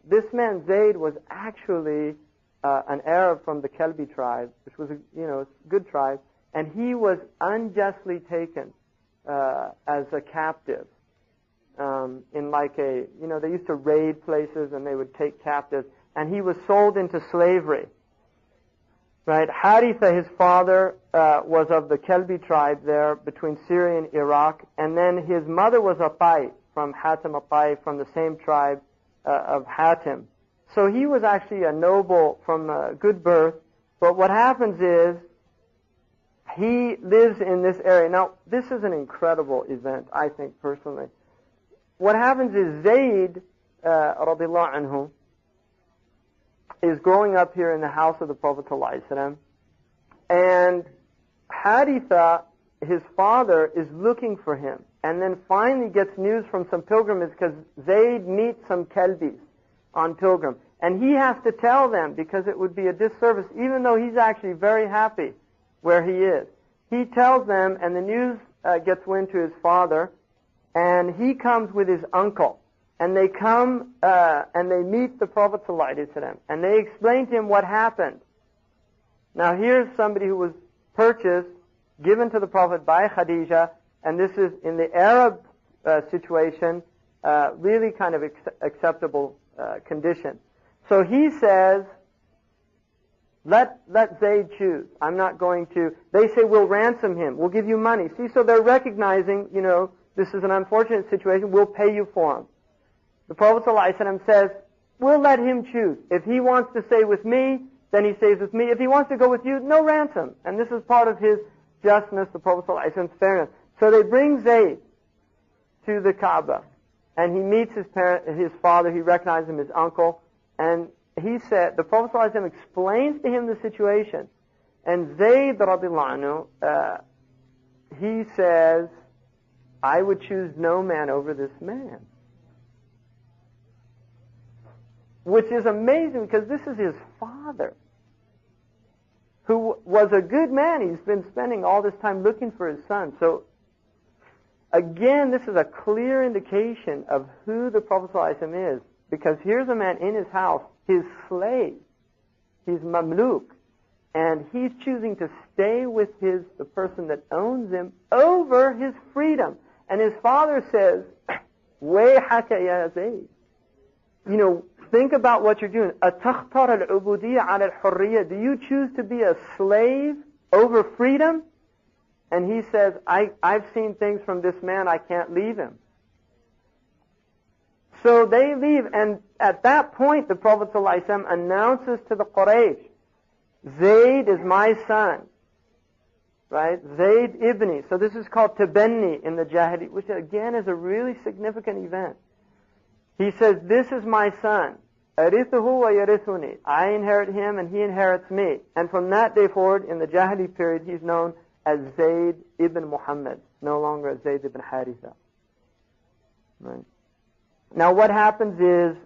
this man Zayd was actually an Arab from the Kalbi tribe, which was a good tribe, and he was unjustly taken as a captive in like they used to raid places and they would take captives, and he was sold into slavery. Right, Haritha, his father, was of the Kalbi tribe there between Syria and Iraq, and then his mother was a Tai from Hatim a-Tai, from the same tribe of Hatim. So he was actually a noble from good birth, but what happens is he lives in this area. Now, this is an incredible event, I think, personally. What happens is Zayd, radiallahu anhu, is growing up here in the house of the Prophet ﷺ, and Haritha, his father, is looking for him, and then finally gets news from some pilgrims because Zayd meets some Kalbis on pilgrim, and he has to tell them because it would be a disservice, even though he's actually very happy where he is. He tells them, and the news gets wind to his father, and he comes with his uncle. And they come and they meet the Prophet ﷺ, and they explain to him what happened. Now here's somebody who was purchased, given to the Prophet by Khadija, and this is in the Arab situation, really kind of acceptable condition. So he says, let Zayd choose. I'm not going to. They say, we'll ransom him. We'll give you money. See, so they're recognizing, this is an unfortunate situation. We'll pay you for him. The Prophet ﷺ says, we'll let him choose. If he wants to stay with me, then he stays with me. If he wants to go with you, no ransom. And this is part of his justness, the Prophet ﷺ's fairness. So they bring Zayd to the Kaaba, and he meets his father. He recognizes him, his uncle, and he said, the Prophet ﷺ explains to him the situation, and Zayd radiallahu anhu, he says, I would choose no man over this man. Which is amazing because this is his father, who was a good man. He's been spending all this time looking for his son. So, again, this is a clear indication of who the Prophet ﷺ is, because here's a man in his house, his slave, he's mamluk, and he's choosing to stay with the person that owns him over his freedom. And his father says, وَيْحَكَ يَا Zayd. Think about what you're doing. أَتَخْتَرَ الْعُبُودِيَّةَ عَلَى الْحُرِّيَّةِ. Do you choose to be a slave over freedom? And he says, I've seen things from this man, I can't leave him. So they leave, and at that point the Prophet ﷺ announces to the Quraysh, Zayd is my son. Right? Zayd ibni. So this is called tabanni in the Jahili, which again is a really significant event. He says, this is my son. أَرِثُهُ وَيَرِثُنِي. I inherit him and he inherits me. And from that day forward, in the Jahili period, he's known as Zayd ibn Muhammad, no longer as Zayd ibn Haritha. Right? Now what happens is,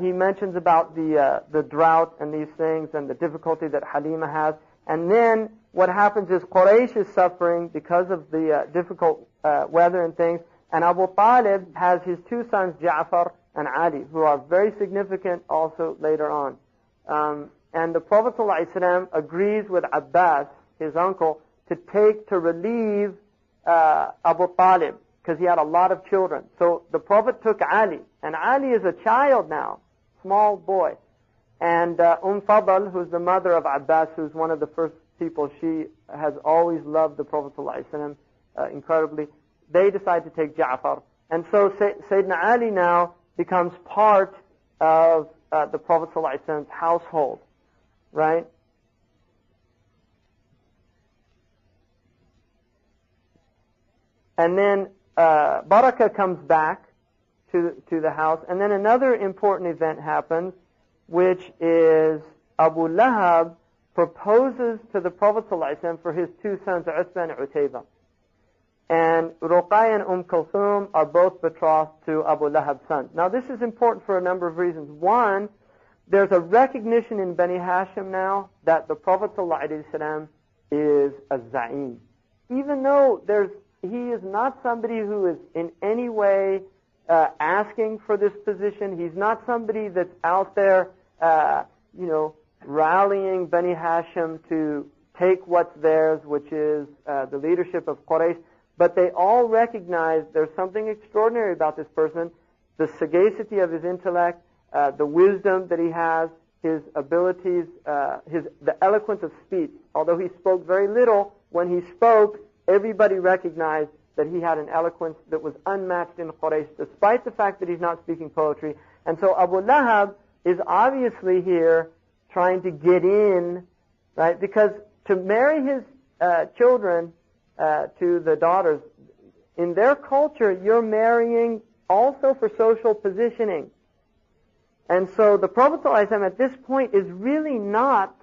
he mentions about the drought and these things and the difficulty that Halima has. And then what happens is Quraysh is suffering because of the difficult weather and things. And Abu Talib has his two sons, Ja'far and Ali, who are very significant also later on. And the Prophet ﷺ agrees with Abbas, his uncle, to relieve Abu Talib, because he had a lot of children. So the Prophet took Ali, and Ali is a child now, small boy. And Fadl, who's the mother of Abbas, who's one of the first people, she has always loved the Prophet ﷺ incredibly. They decide to take Ja'far. And so Sayyidina Ali now becomes part of the Prophet ﷺ's household, right? And then Barakah comes back to the house. And then another important event happens, which is Abu Lahab proposes to the Prophet ﷺ for his two sons, Uthman and Utayba. And Ruqayya and Kulthum are both betrothed to Abu Lahab's son. Now this is important for a number of reasons. One, there's a recognition in Bani Hashim now that the Prophet ﷺ is a Za'im. Even though he is not somebody who is in any way asking for this position. He's not somebody that's out there, rallying Bani Hashim to take what's theirs, which is the leadership of Quraysh. But they all recognize there's something extraordinary about this person, the sagacity of his intellect, the wisdom that he has, his abilities, the eloquence of speech. Although he spoke very little, when he spoke, everybody recognized that he had an eloquence that was unmatched in Quraysh, despite the fact that he's not speaking poetry. And so Abu Lahab is obviously here trying to get in, right? Because to marry his children to the daughters, in their culture, you're marrying also for social positioning. And so the Prophet ﷺ at this point is really not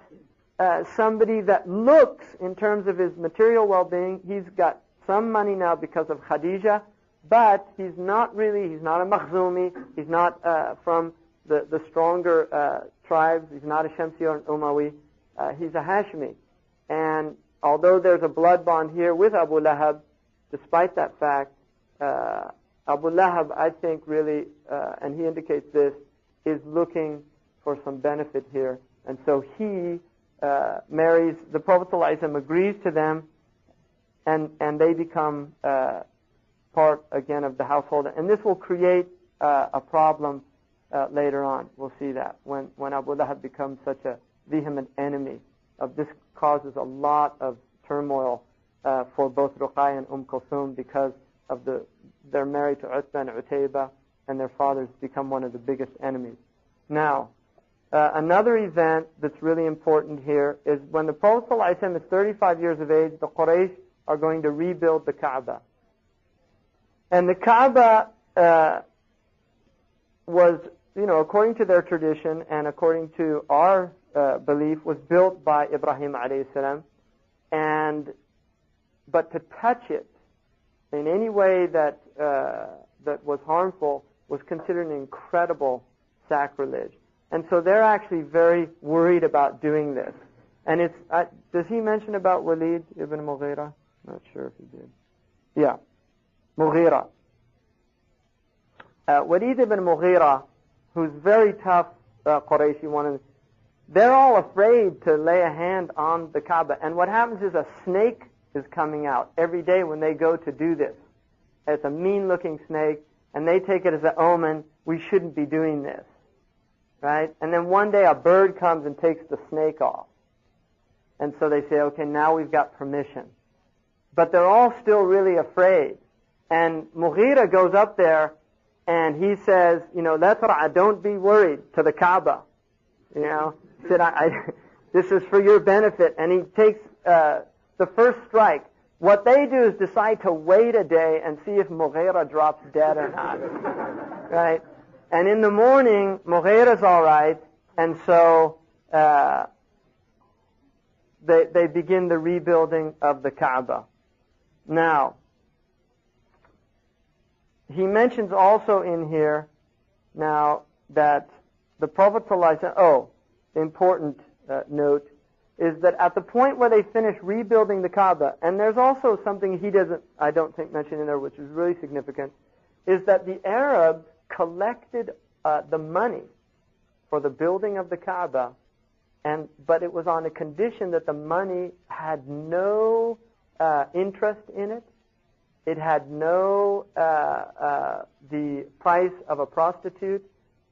somebody that looks in terms of his material well-being. He's got some money now because of Khadija, but he's not a Makhzumi, he's not from the stronger tribes, he's not a Shamsi or an Umawi, he's a Hashmi. And although there's a blood bond here with Abu Lahab, despite that fact, Abu Lahab, I think really, and he indicates this, is looking for some benefit here. And so he marries, the Prophet ﷺ agrees to them, and they become part, again, of the household. And this will create a problem later on. We'll see that. When Abu Lahab becomes such a vehement enemy, this causes a lot of turmoil for both Ruqayya and Kulthum because of they're married to Utbah and Utaybah, and their fathers become one of the biggest enemies. Now, another event that's really important here is when the Prophet ﷺ is 35 years of age, the Quraysh are going to rebuild the Kaaba. And the Kaaba was, according to their tradition and according to our belief, was built by Ibrahim alayhi salam. But to touch it in any way that was harmful was considered an incredible sacrilege. And so they're actually very worried about doing this. And does he mention about Walid ibn Mughira? Not sure if he did. Yeah, Mughira. Walid ibn Mughira, who's very tough Qurayshi one, they're all afraid to lay a hand on the Kaaba. And what happens is a snake is coming out every day when they go to do this. It's a mean-looking snake, and they take it as an omen, we shouldn't be doing this. Right? And then one day a bird comes and takes the snake off. And so they say, okay, now we've got permission. But they're all still really afraid. And Mughira goes up there and he says, don't be worried, to the Kaaba. Said, this is for your benefit. And he takes the first strike. What they do is decide to wait a day and see if Mughira drops dead or not. Right? And in the morning, Mughira's all right, and so they begin the rebuilding of the Kaaba. Now, he mentions also in here now that the Prophet ﷺ, important note, is that at the point where they finish rebuilding the Kaaba, and there's also something he doesn't, I don't think, mention in there, which is really significant, is that the Arabs collected the money for the building of the Kaaba, but it was on a condition that the money had no interest in it. It had no the price of a prostitute,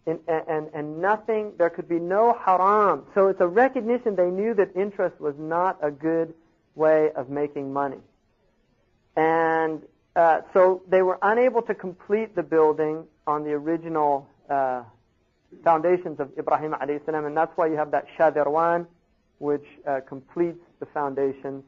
and nothing. There could be no haram. So it's a recognition. They knew that interest was not a good way of making money, and so they were unable to complete the building on the original foundations of Ibrahim alayhi salam, and that's why you have that Shadirwan, which completes the foundation.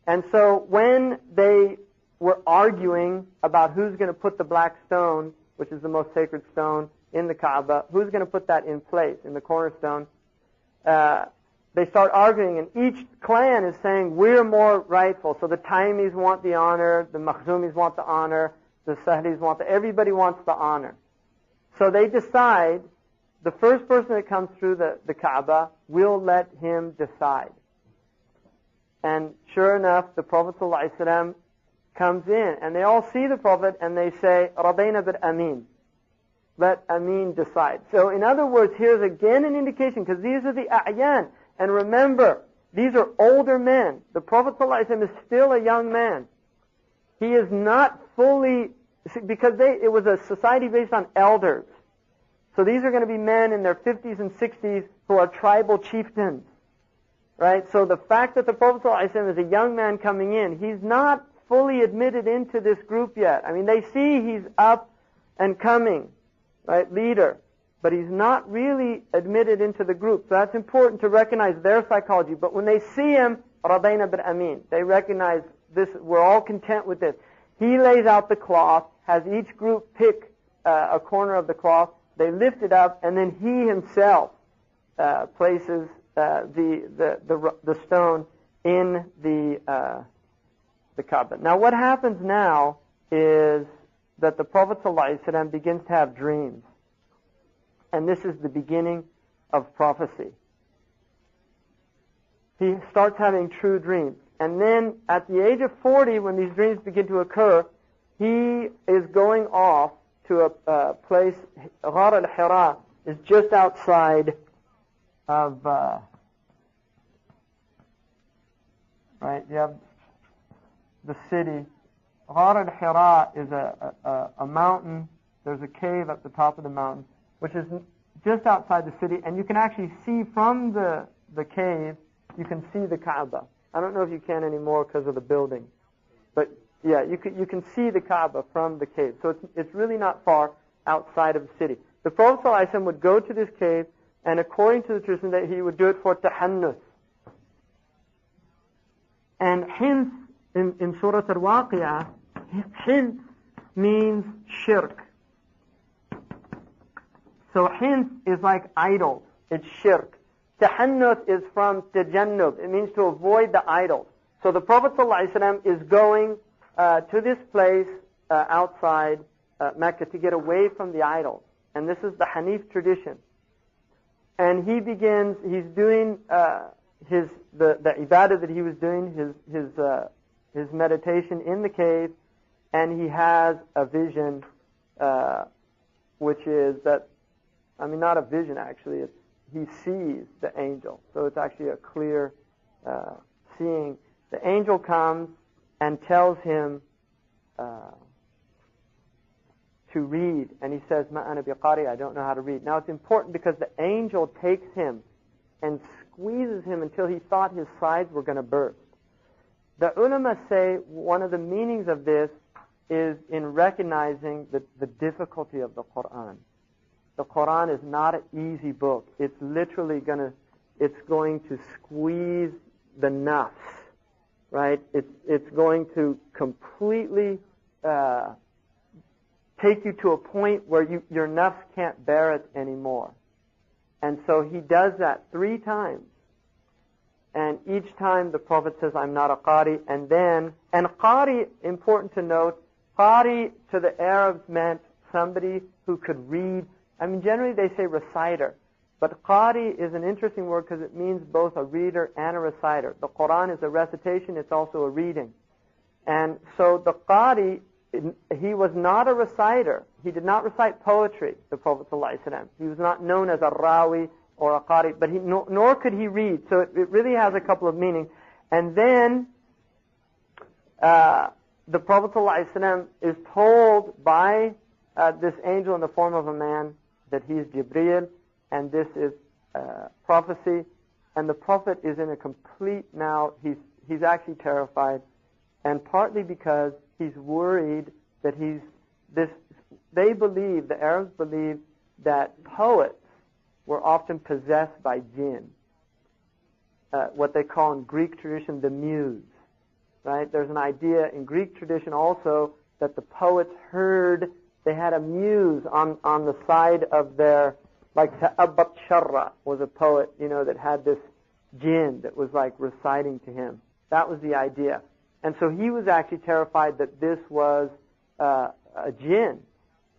And so when they were arguing about who's going to put the black stone, which is the most sacred stone, in the Kaaba, who's going to put that in place, in the cornerstone, they start arguing, and each clan is saying, we're more rightful. So the Taimis want the honor, the Makhzumis want the honor, the Sahlis want everybody wants the honor. So they decide, the first person that comes through the Kaaba, we'll let him decide. And sure enough, the Prophet ﷺ comes in, and they all see the Prophet, and they say, Radayna bil Amin. let Amin decide. So in other words, here's again an indication, because these are the a'yan. And remember, these are older men. The Prophet ﷺ is still a young man. He is not fully, because it was a society based on elders. So these are going to be men in their 50s and 60s who are tribal chieftains. Right? So the fact that the Prophet ﷺ is a young man coming in, he's not fully admitted into this group yet. I mean, they see he's up and coming, right, leader, but he's not really admitted into the group. So that's important to recognize their psychology. But when they see him, رَضَيْنَا بِالْأَمِينَ, they recognize this, we're all content with this. He lays out the cloth, has each group pick a corner of the cloth, they lift it up, and then he himself places the stone in the Kaaba. Now what happens now is that the Prophet ﷺ begins to have dreams. And this is the beginning of prophecy. He starts having true dreams. And then at the age of 40, when these dreams begin to occur, he is going off to a place, Ghar al-Hira is just outside of, right, you have the city. Ghar al-Hira is a mountain. There's a cave at the top of the mountain, which is just outside the city, and you can actually see from the cave, you can see the Kaaba. I don't know if you can anymore because of the building, but yeah, you can see the Kaaba from the cave. So it's really not far outside of the city. The Prophet ﷺ would go to this cave, and according to the tradition, that he would do it for tahannus. And hence, in Surah Al-Waqi'ah, hence means shirk. So hence is like idols. It's shirk. Tahannut is from tajannub. It means to avoid the idols. So the Prophet ﷺ is going to this place outside Mecca to get away from the idols. And this is the Hanif tradition. And he's doing the ibadah that he was doing, his meditation in the cave, and he has a vision, which is that, I mean, not a vision actually, he sees the angel. So it's actually a clear seeing. The angel comes and tells him to read, and he says, "Ma ana biqari," I don't know how to read. Now it's important because the angel takes him and squeezes him until he thought his sides were going to burst. The ulama say one of the meanings of this is in recognizing the difficulty of the Quran. The Quran is not an easy book. It's literally going to squeeze the nafs, right? It's going to completely take you to a point where your nafs can't bear it anymore. And so he does that 3 times. And each time the Prophet says, "I'm not a qari." And qari, important to note, qari to the Arabs meant somebody who could read. I mean, generally they say reciter. But qari is an interesting word because it means both a reader and a reciter. The Quran is a recitation, it's also a reading. And so the qari, he was not a reciter. He did not recite poetry, the Prophet ﷺ. He was not known as a rawi or a qari, but nor could he read. So it really has a couple of meanings. And then the Prophet ﷺ is told by this angel in the form of a man that he is Jibreel, and this is prophecy. And the Prophet is in a complete, now he's actually terrified, and partly because he's worried that the Arabs believe that poets were often possessed by jinn, what they call in Greek tradition the muse, right? There's an idea in Greek tradition also that the poets they had a muse on the side of their, like Ta'abbat Sharra was a poet, that had this jinn that was like reciting to him. That was the idea. And so he was actually terrified that this was a jinn.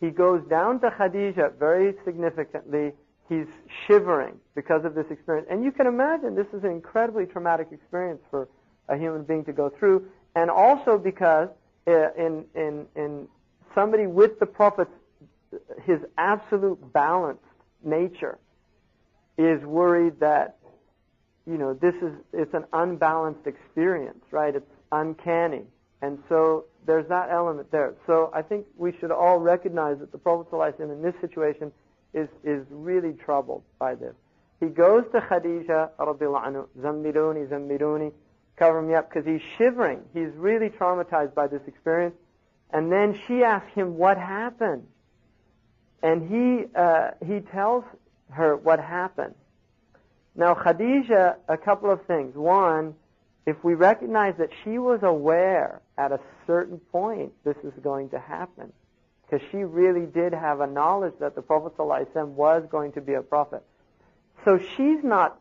He goes down to Khadija very significantly. He's shivering because of this experience. And you can imagine this is an incredibly traumatic experience for a human being to go through. And also because in somebody with the Prophet's his absolute balanced nature is worried that, it's an unbalanced experience, right? It's uncanny. And so there's that element there. So I think we should all recognize that the Prophet ﷺ in this situation is really troubled by this. He goes to Khadija, radiallahu anhu, zammiluni, zammiluni, cover me up, because he's shivering. He's really traumatized by this experience. And then she asks him what happened. And he tells her what happened. Now Khadija, a couple of things. One, if we recognize that she was aware at a certain point this is going to happen, because she really did have a knowledge that the Prophet ﷺ was going to be a prophet. So she's not,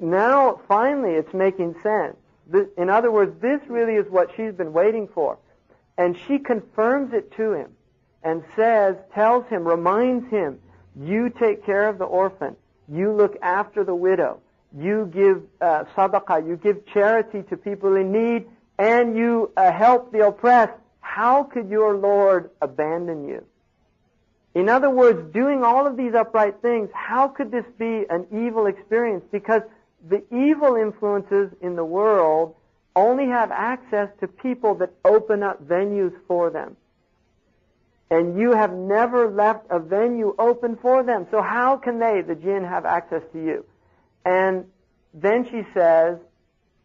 now finally it's making sense. In other words, this really is what she's been waiting for. And she confirms it to him and tells him, reminds him, you take care of the orphan, you look after the widow, you give sadaqah, you give charity to people in need, and you help the oppressed. How could your Lord abandon you? In other words, doing all of these upright things, how could this be an evil experience? Because the evil influences in the world only have access to people that open up venues for them. And you have never left a venue open for them. So how can they, the jinn, have access to you? And then she says,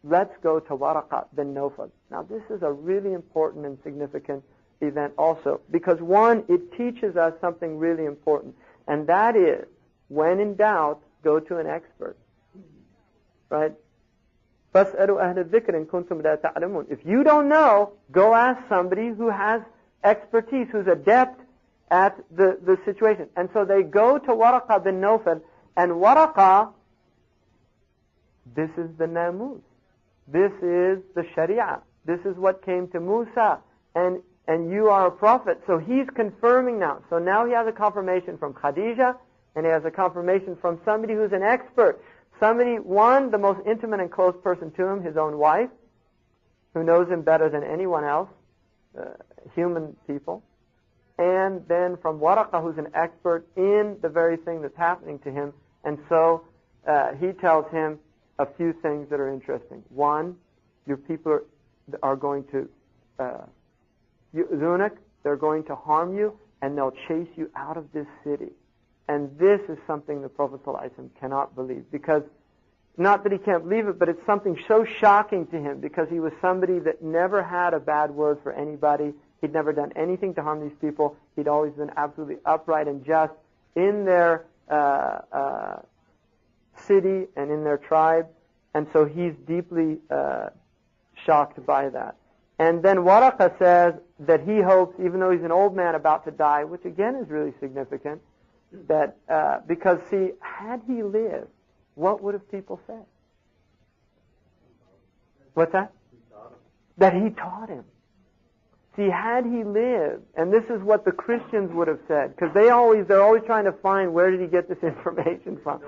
let's go to Waraqah bin Nawfal. Now this is a really important and significant event also. Because one, it teaches us something really important. And that is, when in doubt, go to an expert. Right? فَاسْأَلُوا أَهْلَ الذِّكْرِ إِن كُنتُمْ لَا تَعْلَمُونَ. If you don't know, go ask somebody who has expertise, who's adept at the situation. And so they go to Waraqah bin Nawfal, and Waraqah, this is the Namus. This is the Sharia. This is what came to Musa. And you are a prophet. So he's confirming now. So now he has a confirmation from Khadija, and he has a confirmation from somebody who's an expert. Somebody, one, the most intimate and close person to him, his own wife, who knows him better than anyone else, human people. And then from Waraqah, who's an expert in the very thing that's happening to him. And so he tells him a few things that are interesting. One, your people are going to Zunak, they're going to harm you, and they'll chase you out of this city. And this is something the Prophet ﷺ cannot believe, because, not that he can't believe it, but it's something so shocking to him, because he was somebody that never had a bad word for anybody. He'd never done anything to harm these people. He'd always been absolutely upright and just in their city and in their tribe. And so he's deeply shocked by that. And then Waraqah says that he hopes, even though he's an old man about to die, which again is really significant, that because, see, had he lived, what would have people said? What's that? That he taught him. See, had he lived, and this is what the Christians would have said, because they're always trying to find, where did he get this information from?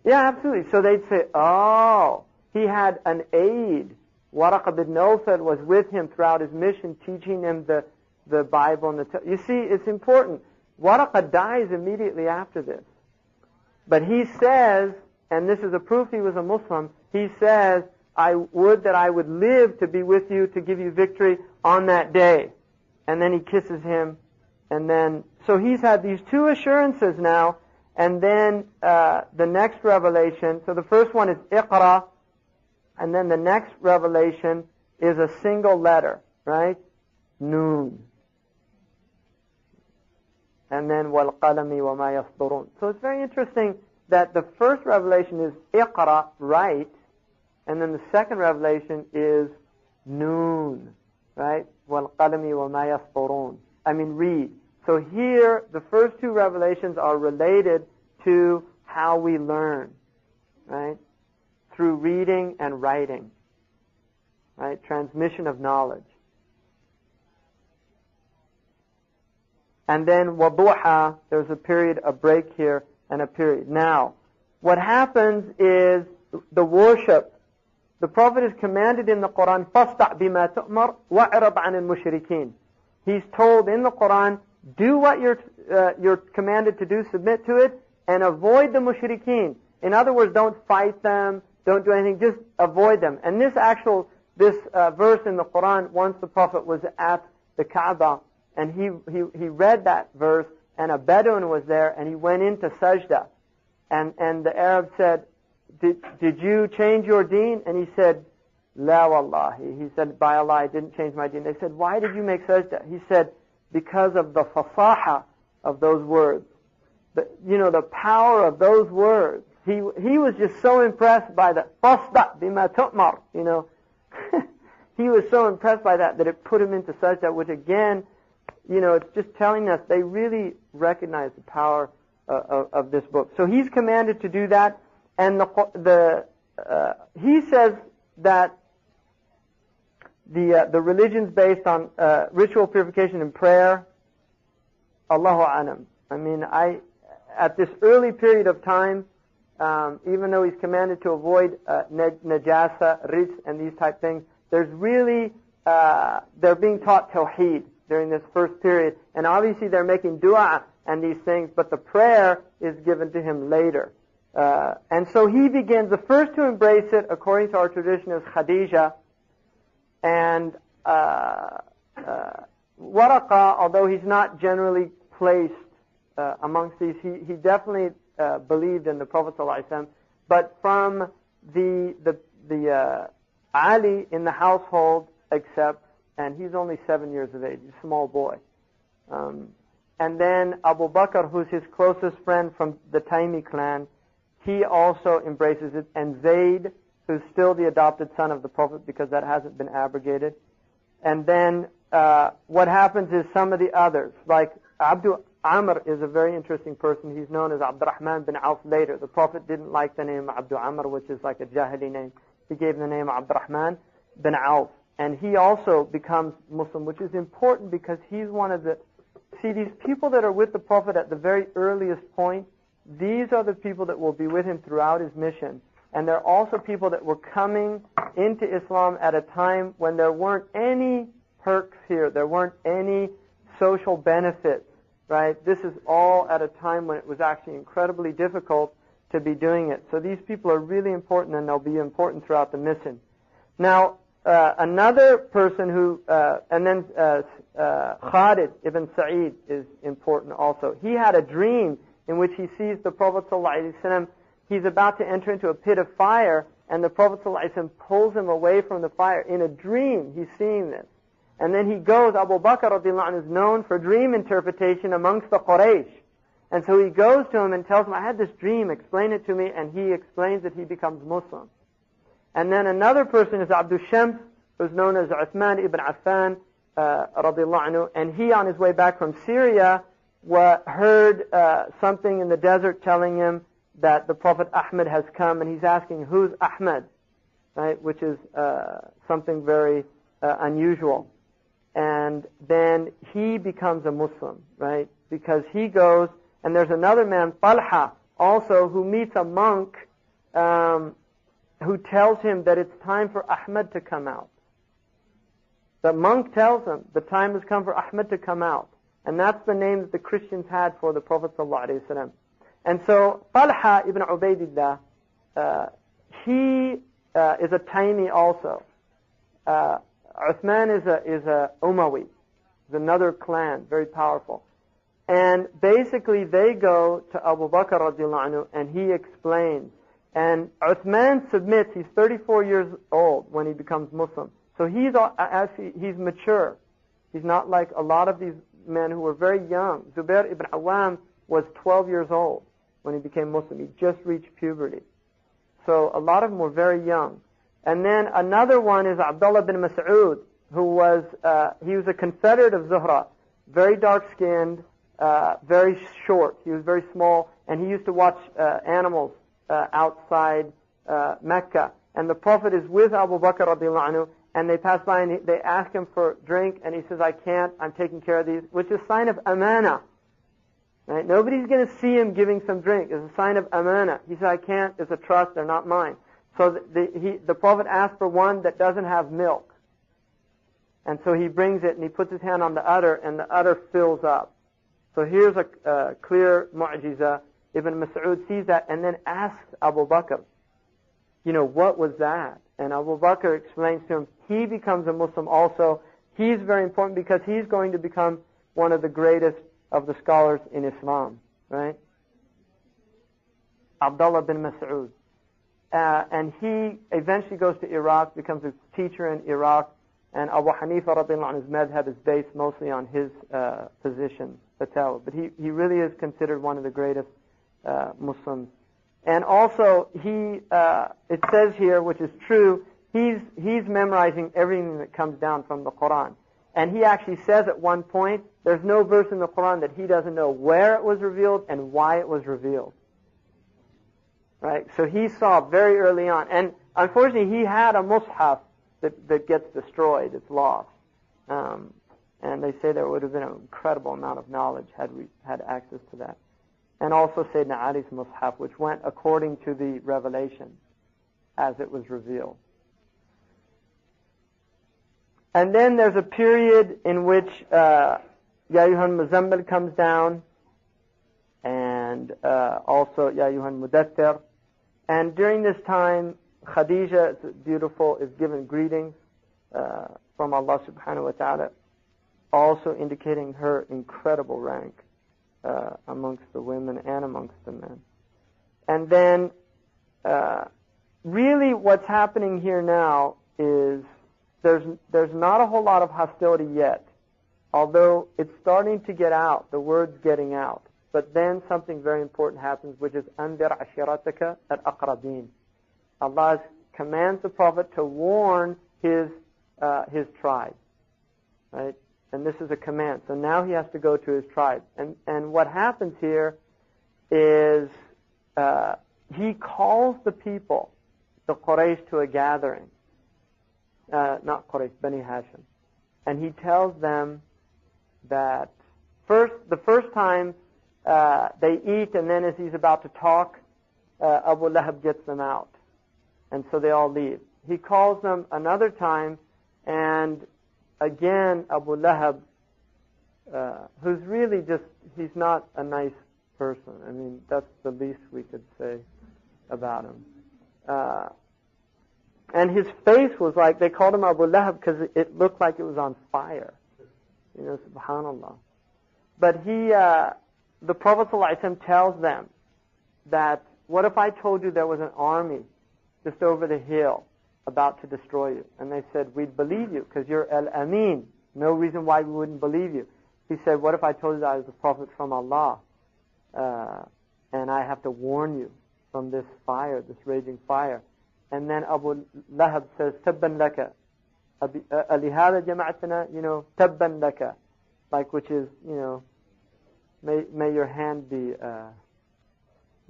Yeah, absolutely. So they'd say, oh, he had an aide. Waraqah bin Nawfal was with him throughout his mission, teaching him the Bible and you see, it's important. Waraqah dies immediately after this. But he says, and this is a proof he was a Muslim, he says, I would that I would live to be with you to give you victory on that day. And then he kisses him. And then, so he's had these two assurances now. And then the next revelation, so the first one is Iqra, and then the next revelation is a single letter, right? Noon. And then وَالْقَلَمِ وَمَا يَسْطُرُونَ. So it's very interesting that the first revelation is Iqra, write, and then the second revelation is Noon, right? وَالْقَلَمِ وَمَا يَسْطُرُونَ. I mean, read. So here, the first two revelations are related to how we learn, right? Through reading and writing, right? Transmission of knowledge. And then waduha, there's a period, a break here, and a period. Now, what happens is the worship. The Prophet is commanded in the Quran, فَاسْتَعْ بِمَا تُؤْمَرْ وَأَعْرَضْ عَنِ الْمُشْرِكِينَ. He's told in the Quran, Do what you're commanded to do, submit to it, and avoid the mushrikeen. In other words, don't fight them, don't do anything, just avoid them. And this verse in the Quran, once the Prophet was at the Kaaba, and he read that verse, and a Bedouin was there, and he went into sajda. And the Arab said, did you change your deen? And he said, La wallahi. He said, by Allah, I didn't change my deen. They said, why did you make sajda? He said, because of the fasaha of those words. The power of those words. He was just so impressed by that. Fasda bima tu'mar. He was so impressed by that it put him into sajda, which again, it's just telling us they really recognize the power of this book. So he's commanded to do that, and he says that the religion's based on ritual purification and prayer. Allahu a'lam. I mean, at this early period of time, even though he's commanded to avoid najasa, rijs, and these type things, there's really they're being taught tawheed during this first period, and obviously they're making dua and these things, but the prayer is given to him later. And so he begins. The first to embrace it, according to our tradition, is Khadija. And Waraqa, although he's not generally placed amongst these, he definitely believed in the Prophet ﷺ. But from the Ali in the household accepts, and he's only 7 years of age, he's a small boy. And then Abu Bakr, who's his closest friend from the Taymi clan, he also embraces it. And Zayd, who's still the adopted son of the Prophet because that hasn't been abrogated. And then what happens is some of the others, like Abdu Amr is a very interesting person. He's known as Abdurrahman bin Auf later. The Prophet didn't like the name Abdu Amr, which is like a Jahili name. He gave the name Abdurrahman bin Auf. And he also becomes Muslim, which is important because he's one of the... See, these people that are with the Prophet at the very earliest point, these are the people that will be with him throughout his mission. And they're also people that were coming into Islam at a time when there weren't any perks here. There weren't any social benefits, right? This is all at a time when it was actually incredibly difficult to be doing it. So these people are really important, and they'll be important throughout the mission. Now, another person who, and then Khalid ibn Sa'id is important also. He had a dream in which he sees the Prophet ﷺ. He's about to enter into a pit of fire, and the Prophet ﷺ pulls him away from the fire. In a dream, he's seeing this. And then he goes, Abu Bakr radiallahu anhu is known for dream interpretation amongst the Quraysh. And so he goes to him and tells him, I had this dream, explain it to me, and he explains that he becomes Muslim. And then another person is Abdul Shams, who's known as Uthman ibn Affan, radiallahu anhu, and he on his way back from Syria heard something in the desert telling him that the Prophet Ahmed has come, and he's asking, who's Ahmed? Right, which is something very unusual. And then he becomes a Muslim, right, because he goes, and there's another man, Talha, also, who meets a monk who tells him that it's time for Ahmed to come out. The monk tells him the time has come for Ahmed to come out. And that's the name that the Christians had for the Prophet ﷺ. And so Talha ibn Ubaidillah, he is a Taymi also. Uthman is a Umawi. Is another clan, very powerful. And basically they go to Abu Bakr radiallahu anhu, and he explains. And Uthman submits. He's 34 years old when he becomes Muslim. So he's mature. He's not like a lot of these men who were very young. Zubair ibn Awam was 12 years old when he became Muslim. He just reached puberty. So a lot of them were very young. And then another one is Abdullah bin Mas'ud, who was he was a confederate of Zuhra, very dark-skinned, very short. He was very small, and he used to watch animals outside Mecca. And the Prophet is with Abu Bakr radiallahu anhu, and they pass by and they ask him for drink, and he says, I can't, I'm taking care of these, which is a sign of amana. Right? Nobody's going to see him giving some drink. It's a sign of amana. He said, I can't, it's a trust, they're not mine. So the Prophet asked for one that doesn't have milk. And so he brings it, and he puts his hand on the udder, and the udder fills up. So here's a clear mu'jiza. Ibn Mas'ud sees that and then asks Abu Bakr, what was that? And Abu Bakr explains to him, he becomes a Muslim also. He's very important because he's going to become one of the greatest of the scholars in Islam, right? Abdullah bin Mas'ud. And he eventually goes to Iraq, becomes a teacher in Iraq, and Abu Hanifa radiallahu anhu's madhab is based mostly on his position, fatwa. But he really is considered one of the greatest Muslims. And also, it says here, which is true, he's memorizing everything that comes down from the Quran. And he actually says at one point, there's no verse in the Quran that he doesn't know where it was revealed and why it was revealed. Right? So he saw very early on. And unfortunately, he had a mushaf that gets destroyed, it's lost. And they say there would have been an incredible amount of knowledge had we had access to that. And also Sayyidina Ali's mushaf, which went according to the revelation as it was revealed. And then there's a period in which Ya Ayyuhan Muzammil comes down, and also Ya Ayyuhan Mudaththir. And during this time, Khadija, beautiful, is given greetings from Allah subhanahu wa ta'ala, also indicating her incredible rank amongst the women and amongst the men. And then really what's happening here now is there's not a whole lot of hostility yet, although it's starting to get out, the word's getting out. But then something very important happens, which is أَنذِرْ عَشِيرَتَكَ الْأَقْرَبِينَ. Allah commands the Prophet to warn his tribe, right? And this is a command. So now he has to go to his tribe. And what happens here is he calls the people, the Quraysh, to a gathering. Not Quraysh, Bani Hashim. And he tells them that the first time they eat, and then as he's about to talk, Abu Lahab gets them out. And so they all leave. He calls them another time, and again Abu Lahab, who's really he's not a nice person. I mean, that's the least we could say about him. And his face was like, they called him Abu Lahab because it looked like it was on fire. Subhanallah. But the Prophet ﷺ tells them that, what if I told you there was an army just over the hill about to destroy you? And they said, we'd believe you because you're Al-Amin. No reason why we wouldn't believe you. He said, what if I told you that I was a prophet from Allah and I have to warn you from this fire, this raging fire? And then Abu Lahab says, Tabban laka. Alihada jama'atana, Tabban laka. Like, which is, may your hand be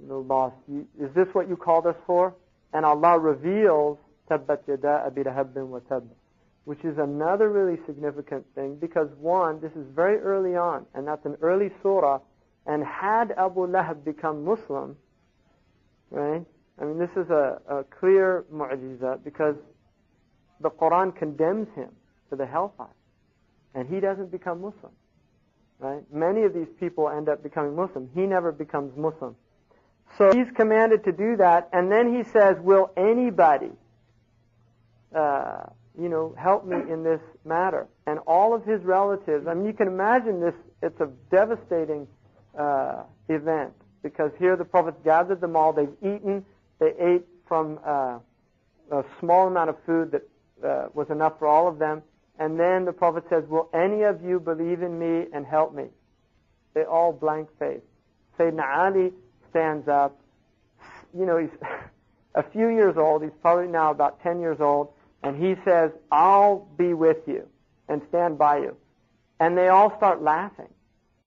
lost. Is this what you called us for? And Allah reveals Tabbat yada Abi Lahabin wa Tabb, which is another really significant thing, because one, this is very early on, and that's an early surah, and had Abu Lahab become Muslim, right? I mean, this is a clear mu'jiza, because the Quran condemns him to the hellfire, and he doesn't become Muslim, right? Many of these people end up becoming Muslim. He never becomes Muslim. So he's commanded to do that, and then he says, will anybody, help me in this matter? And all of his relatives, I mean, you can imagine this, it's a devastating event, because here the Prophet gathered them all, they've eaten, they ate from a small amount of food that was enough for all of them, and then the Prophet says, will any of you believe in me and help me? They all blank face. Sayyidina Ali stands up, he's a few years old, he's probably now about 10 years old, and he says, I'll be with you and stand by you. And they all start laughing.